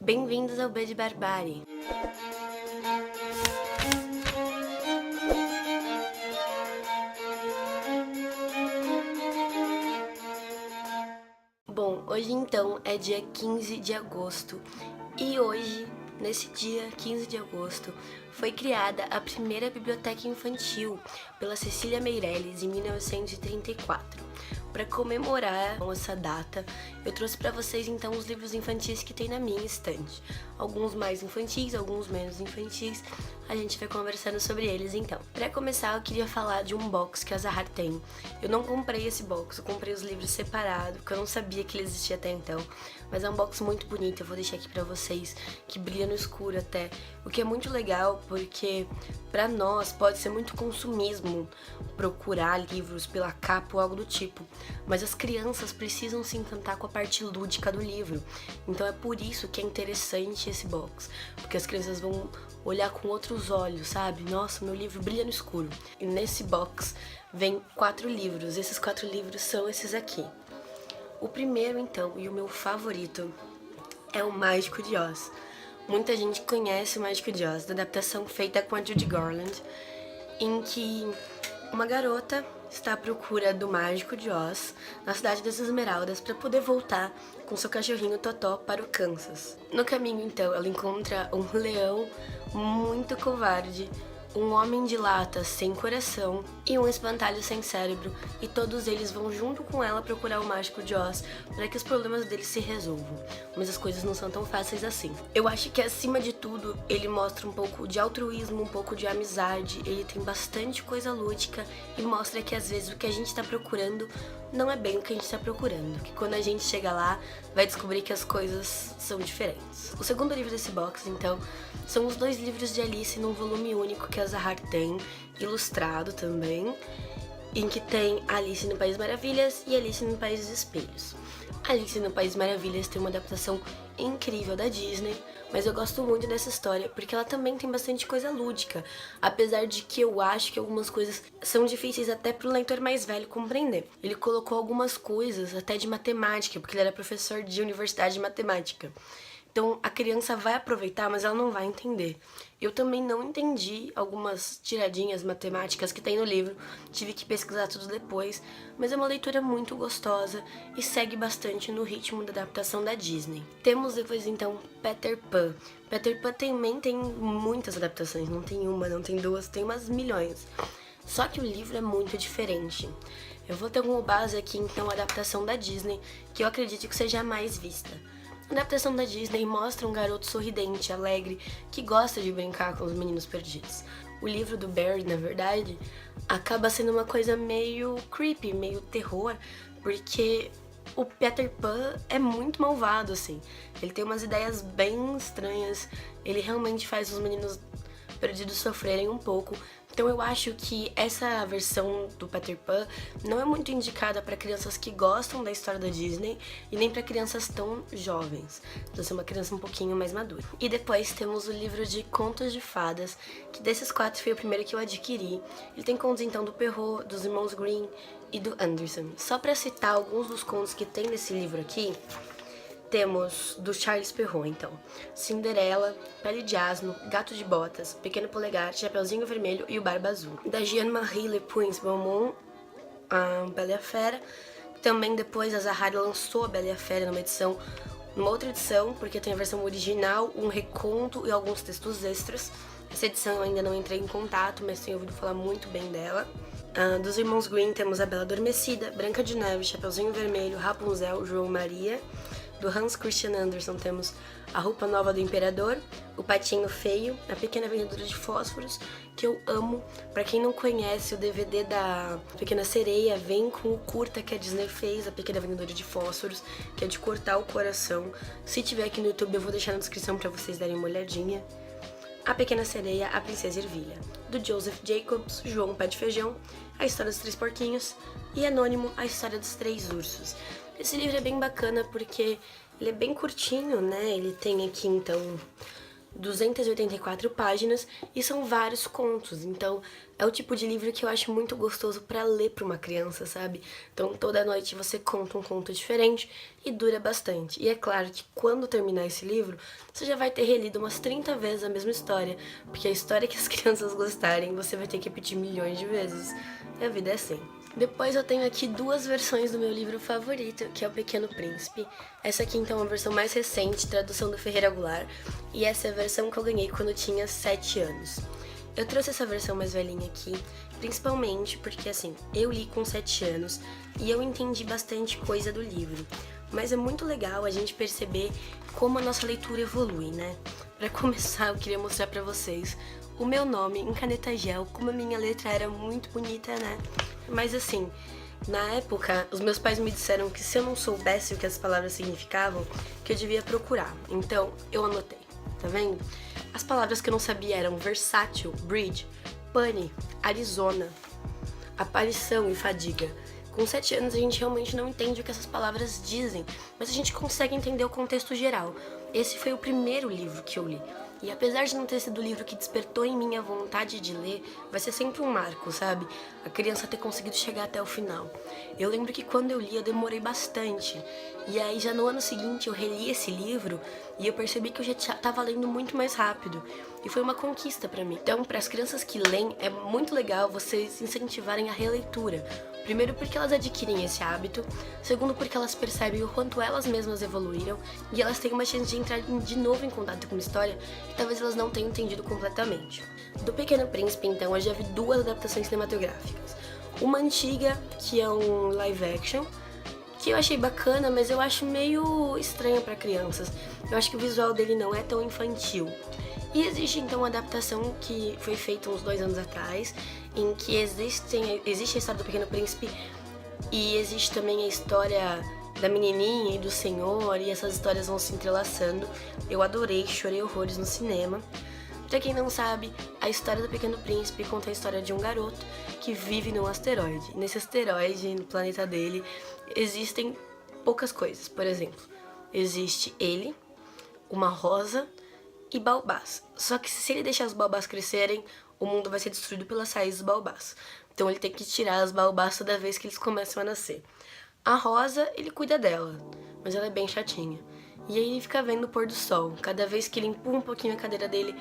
Bem-vindos ao B de Barbárie. Bom, hoje então é dia 15 de agosto e hoje, nesse dia 15 de agosto, foi criada a primeira biblioteca infantil pela Cecília Meirelles em 1934. Para comemorar essa data, eu trouxe para vocês então os livros infantis que tem na minha estante. Alguns mais infantis, alguns menos infantis. A gente vai conversando sobre eles então. Para começar, eu queria falar de um box que a Zahar tem. Eu não comprei esse box, eu comprei os livros separados, porque eu não sabia que ele existia até então. Mas é um box muito bonito, eu vou deixar aqui para vocês, que brilha no escuro até. O que é muito legal, porque para nós pode ser muito consumismo procurar livros pela capa ou algo do tipo. Mas as crianças precisam se encantar com a parte lúdica do livro. Então é por isso que é interessante esse box, porque as crianças vão olhar com outros olhos, sabe? Nossa, meu livro brilha no escuro. E nesse box vem 4 livros. Esses 4 livros são esses aqui. O primeiro, então, e o meu favorito, é o Mágico de Oz. Muita gente conhece o Mágico de Oz, da adaptação feita com a Judy Garland, em que uma garota está à procura do Mágico de Oz na cidade das Esmeraldas para poder voltar com seu cachorrinho Totó para o Kansas. No caminho, então, ela encontra um leão muito covarde, um homem de lata sem coração e um espantalho sem cérebro, e todos eles vão junto com ela procurar o Mágico de Oz para que os problemas deles se resolvam. Mas as coisas não são tão fáceis assim. Eu acho que, acima de tudo, ele mostra um pouco de altruísmo, um pouco de amizade, ele tem bastante coisa lúdica e mostra que às vezes o que a gente está procurando não é bem o que a gente está procurando, que quando a gente chega lá, vai descobrir que as coisas são diferentes. O segundo livro desse box, então, são os 2 livros de Alice num volume único que a Zahar tem, ilustrado também, em que tem Alice no País das Maravilhas e Alice no País dos Espelhos. Alice no País das Maravilhas tem uma adaptação incrível da Disney, mas eu gosto muito dessa história porque ela também tem bastante coisa lúdica, apesar de que eu acho que algumas coisas são difíceis até para o leitor mais velho compreender. Ele colocou algumas coisas até de matemática, porque ele era professor de universidade de matemática. Então a criança vai aproveitar, mas ela não vai entender. Eu também não entendi algumas tiradinhas matemáticas que tem no livro, tive que pesquisar tudo depois, mas é uma leitura muito gostosa e segue bastante no ritmo da adaptação da Disney. Temos depois então Peter Pan. Peter Pan também tem muitas adaptações, não tem uma, não tem duas, tem umas milhões. Só que o livro é muito diferente. Eu vou ter como base aqui então a adaptação da Disney, que eu acredito que seja a mais vista. A adaptação da Disney mostra um garoto sorridente, alegre, que gosta de brincar com os meninos perdidos. O livro do Barry, na verdade, acaba sendo uma coisa meio creepy, meio terror, porque o Peter Pan é muito malvado, assim. Ele tem umas ideias bem estranhas, ele realmente faz os meninos perdidos sofrerem um pouco. Então eu acho que essa versão do Peter Pan não é muito indicada para crianças que gostam da história da Disney e nem para crianças tão jovens. Então ser uma criança um pouquinho mais madura. E depois temos o livro de Contos de Fadas, que desses 4 foi o primeiro que eu adquiri. Ele tem contos então do Perrault, dos irmãos Grimm e do Anderson. Só para citar alguns dos contos que tem nesse livro aqui, temos do Charles Perrault, então, Cinderela, Pele de Asno, Gato de Botas, Pequeno Polegar, Chapeuzinho Vermelho e o Barba Azul. Da Jean-Marie Le Prince Beaumont, a Bela e a Fera. Também depois a Zahar lançou a Bela e a Fera numa outra edição, porque tem a versão original, um reconto e alguns textos extras. Essa edição eu ainda não entrei em contato, mas tenho ouvido falar muito bem dela. Dos irmãos Grimm temos a Bela Adormecida, Branca de Neve, Chapeuzinho Vermelho, Rapunzel, João Maria. Do Hans Christian Andersen temos A Roupa Nova do Imperador, O Patinho Feio, A Pequena Vendedora de Fósforos, que eu amo. Pra quem não conhece, o DVD da Pequena Sereia vem com o curta que a Disney fez, A Pequena Vendedora de Fósforos, que é de cortar o coração. Se tiver aqui no YouTube, eu vou deixar na descrição pra vocês darem uma olhadinha. A Pequena Sereia, A Princesa Ervilha, do Joseph Jacobs, João Pé de Feijão, A História dos 3 Porquinhos e Anônimo, A História dos 3 Ursos. Esse livro é bem bacana porque ele é bem curtinho, né? Ele tem aqui, então, 284 páginas e são vários contos. Então, é o tipo de livro que eu acho muito gostoso pra ler pra uma criança, sabe? Então, toda noite você conta um conto diferente e dura bastante. E é claro que quando terminar esse livro, você já vai ter relido umas 30 vezes a mesma história, porque a história que as crianças gostarem, você vai ter que repetir milhões de vezes. E a vida é assim. Depois eu tenho aqui duas versões do meu livro favorito, que é O Pequeno Príncipe. Essa aqui então é uma versão mais recente, tradução do Ferreira Goulart, e essa é a versão que eu ganhei quando eu tinha 7 anos. Eu trouxe essa versão mais velhinha aqui, principalmente porque assim, eu li com 7 anos e eu entendi bastante coisa do livro. Mas é muito legal a gente perceber como a nossa leitura evolui, né? Pra começar, eu queria mostrar pra vocês o meu nome em caneta gel, como a minha letra era muito bonita, né? Mas assim, na época, os meus pais me disseram que se eu não soubesse o que as palavras significavam, que eu devia procurar. Então, eu anotei, tá vendo? As palavras que eu não sabia eram versátil, bridge, pane, Arizona, aparição e fadiga. Com 7 anos a gente realmente não entende o que essas palavras dizem, mas a gente consegue entender o contexto geral. Esse foi o primeiro livro que eu li. E apesar de não ter sido o livro que despertou em mim a vontade de ler, vai ser sempre um marco, sabe? A criança ter conseguido chegar até o final. Eu lembro que quando eu li, eu demorei bastante. E aí já no ano seguinte eu reli esse livro e eu percebi que eu já estava lendo muito mais rápido. E foi uma conquista pra mim. Então, para as crianças que leem, é muito legal vocês incentivarem a releitura. Primeiro porque elas adquirem esse hábito, segundo porque elas percebem o quanto elas mesmas evoluíram e elas têm uma chance de entrar de novo em contato com uma história que talvez elas não tenham entendido completamente. Do Pequeno Príncipe, então, eu já vi duas adaptações cinematográficas. Uma antiga, que é um live action, que eu achei bacana, mas eu acho meio estranha para crianças. Eu acho que o visual dele não é tão infantil. E existe então uma adaptação que foi feita uns 2 anos atrás, em que existe a história do Pequeno Príncipe e existe também a história da menininha e do senhor, e essas histórias vão se entrelaçando. Eu adorei, chorei horrores no cinema. Pra quem não sabe, a história do Pequeno Príncipe conta a história de um garoto que vive num asteroide. Nesse asteroide, no planeta dele, existem poucas coisas. Por exemplo, existe ele, uma rosa e baobás. Só que se ele deixar os baobás crescerem, o mundo vai ser destruído pelas raízes dos baobás. Então ele tem que tirar as baobás toda vez que eles começam a nascer. A rosa, ele cuida dela, mas ela é bem chatinha. E aí ele fica vendo o pôr do sol. Cada vez que ele empurra um pouquinho a cadeira dele,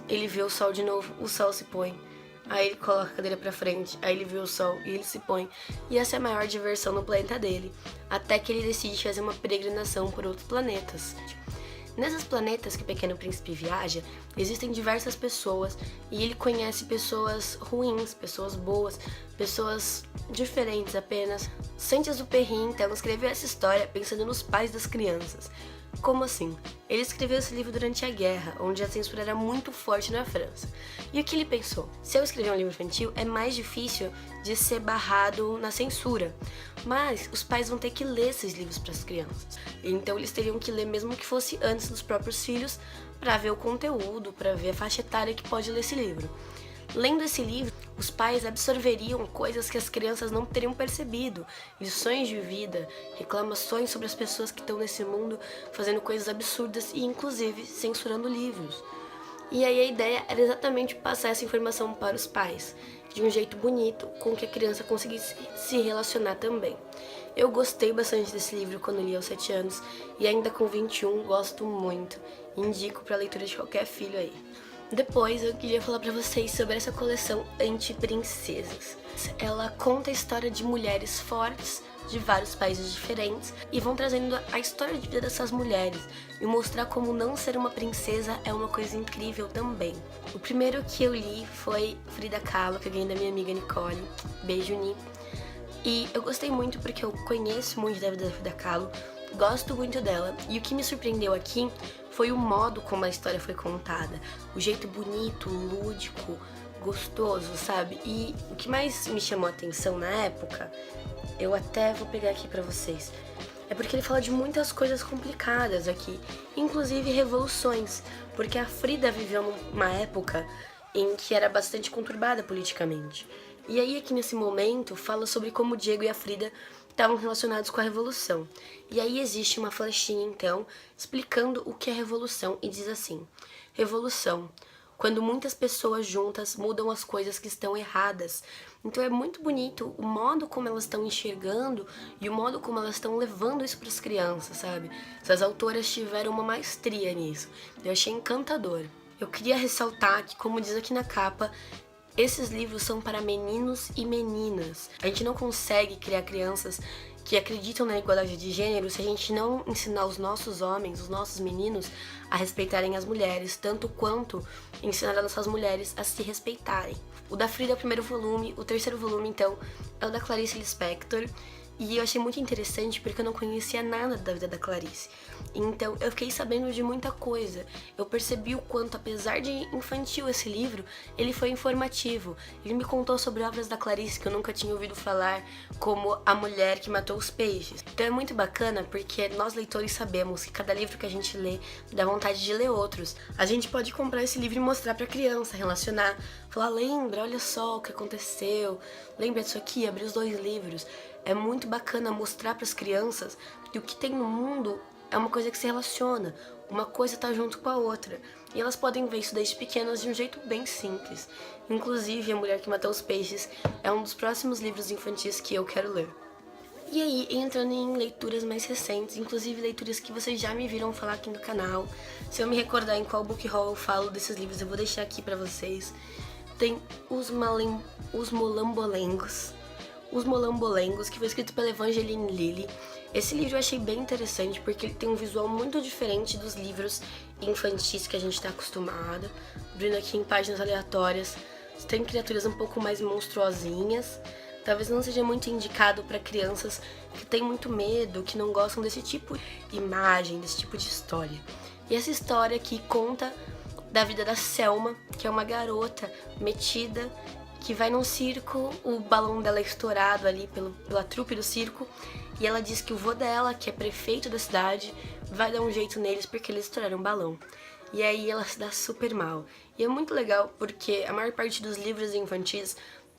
ele vê o sol de novo, o sol se põe. Aí ele coloca a cadeira pra frente, aí ele vê o sol e ele se põe. E essa é a maior diversão no planeta dele, até que ele decide fazer uma peregrinação por outros planetas. Nesses planetas que o Pequeno Príncipe viaja, existem diversas pessoas e ele conhece pessoas ruins, pessoas boas, pessoas diferentes apenas. Saint-Exupéry, então, escreveu essa história pensando nos pais das crianças. Como assim? Ele escreveu esse livro durante a guerra, onde a censura era muito forte na França. E o que ele pensou? Se eu escrever um livro infantil, é mais difícil de ser barrado na censura. Mas os pais vão ter que ler esses livros para as crianças. Então eles teriam que ler mesmo que fosse antes dos próprios filhos, para ver o conteúdo, para ver a faixa etária que pode ler esse livro. Lendo esse livro, os pais absorveriam coisas que as crianças não teriam percebido, lições de vida, reclamações sobre as pessoas que estão nesse mundo fazendo coisas absurdas e inclusive censurando livros. E aí a ideia era exatamente passar essa informação para os pais, de um jeito bonito, com que a criança conseguisse se relacionar também. Eu gostei bastante desse livro quando li aos 7 anos e ainda com 21 gosto muito. Indico para a leitura de qualquer filho aí. Depois eu queria falar pra vocês sobre essa coleção Anti-Princesas. Ela conta a história de mulheres fortes de vários países diferentes e vão trazendo a história de vida dessas mulheres e mostrar como não ser uma princesa é uma coisa incrível também. O primeiro que eu li foi Frida Kahlo, que eu ganhei da minha amiga Nicole. Beijo, Ni. E eu gostei muito porque eu conheço muito da vida da Frida Kahlo, gosto muito dela, e o que me surpreendeu aqui foi o modo como a história foi contada, o jeito bonito, lúdico, gostoso, sabe? E o que mais me chamou a atenção na época, eu até vou pegar aqui pra vocês, é porque ele fala de muitas coisas complicadas aqui, inclusive revoluções, porque a Frida viveu numa época em que era bastante conturbada politicamente. E aí aqui nesse momento fala sobre como o Diego e a Frida estavam relacionados com a Revolução. E aí existe uma flechinha, então, explicando o que é Revolução, e diz assim: Revolução, quando muitas pessoas juntas mudam as coisas que estão erradas. Então é muito bonito o modo como elas estão enxergando e o modo como elas estão levando isso para as crianças, sabe? Essas autoras tiveram uma maestria nisso. Eu achei encantador. Eu queria ressaltar que, como diz aqui na capa, esses livros são para meninos e meninas. A gente não consegue criar crianças que acreditam na igualdade de gênero se a gente não ensinar os nossos homens, os nossos meninos, a respeitarem as mulheres, tanto quanto ensinar as nossas mulheres a se respeitarem. O da Frida é o primeiro volume, o terceiro volume, então, é o da Clarice Lispector. E eu achei muito interessante porque eu não conhecia nada da vida da Clarice. Então eu fiquei sabendo de muita coisa. Eu percebi o quanto, apesar de infantil esse livro, ele foi informativo. Ele me contou sobre obras da Clarice que eu nunca tinha ouvido falar, como A Mulher que Matou os Peixes. Então é muito bacana porque nós leitores sabemos que cada livro que a gente lê dá vontade de ler outros. A gente pode comprar esse livro e mostrar pra criança, relacionar, falar: lembra, olha só o que aconteceu, lembra disso aqui, abrir os 2 livros. É muito bacana mostrar para as crianças que o que tem no mundo é uma coisa que se relaciona, uma coisa tá junto com a outra. E elas podem ver isso desde pequenas de um jeito bem simples. Inclusive, A Mulher que Matou os Peixes é um dos próximos livros infantis que eu quero ler. E aí, entrando em leituras mais recentes, inclusive leituras que vocês já me viram falar aqui no canal. Se eu me recordar em qual book haul eu falo desses livros, eu vou deixar aqui pra vocês. Tem Os Molambolengos. Os Molambolengos, que foi escrito pela Evangeline Lilly. Esse livro eu achei bem interessante porque ele tem um visual muito diferente dos livros infantis que a gente está acostumado. Abrindo aqui em páginas aleatórias, tem criaturas um pouco mais monstruosinhas. Talvez não seja muito indicado para crianças que têm muito medo, que não gostam desse tipo de imagem, desse tipo de história. E essa história aqui conta da vida da Selma, que é uma garota metida que vai num circo, o balão dela é estourado ali pela trupe do circo, e ela diz que o vô dela, que é prefeito da cidade, vai dar um jeito neles porque eles estouraram o balão. E aí ela se dá super mal. E é muito legal porque a maior parte dos livros infantis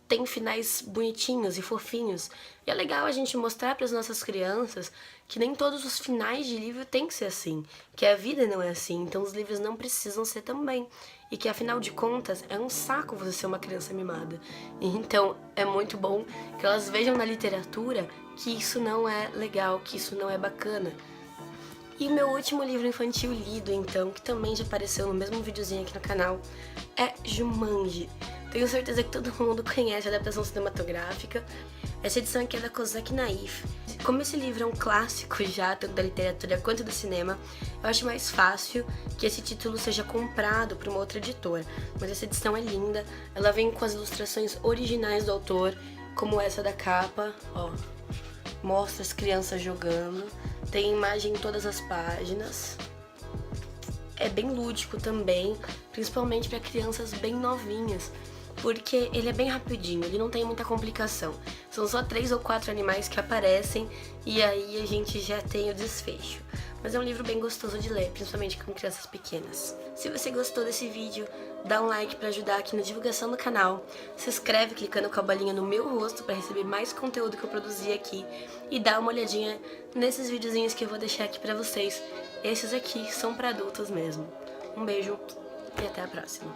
tem finais bonitinhos e fofinhos. E é legal a gente mostrar para as nossas crianças que nem todos os finais de livro tem que ser assim, que a vida não é assim, então os livros não precisam ser também. E que afinal de contas é um saco você ser uma criança mimada. E então é muito bom que elas vejam na literatura que isso não é legal, que isso não é bacana. E o meu último livro infantil lido, então, que também já apareceu no mesmo videozinho aqui no canal, é Jumanji. Tenho certeza que todo mundo conhece a adaptação cinematográfica. Essa edição aqui é da Kozak Naif. Como esse livro é um clássico já, tanto da literatura quanto do cinema, eu acho mais fácil que esse título seja comprado por uma outra editora. Mas essa edição é linda, ela vem com as ilustrações originais do autor, como essa da capa, ó. Mostra as crianças jogando, tem imagem em todas as páginas. É bem lúdico também, principalmente para crianças bem novinhas, porque ele é bem rapidinho, ele não tem muita complicação. São só 3 ou 4 animais que aparecem e aí a gente já tem o desfecho. Mas é um livro bem gostoso de ler, principalmente com crianças pequenas. Se você gostou desse vídeo, dá um like para ajudar aqui na divulgação do canal, se inscreve clicando com a bolinha no meu rosto para receber mais conteúdo que eu produzi aqui e dá uma olhadinha nesses videozinhos que eu vou deixar aqui para vocês. Esses aqui são para adultos mesmo. Um beijo e até a próxima.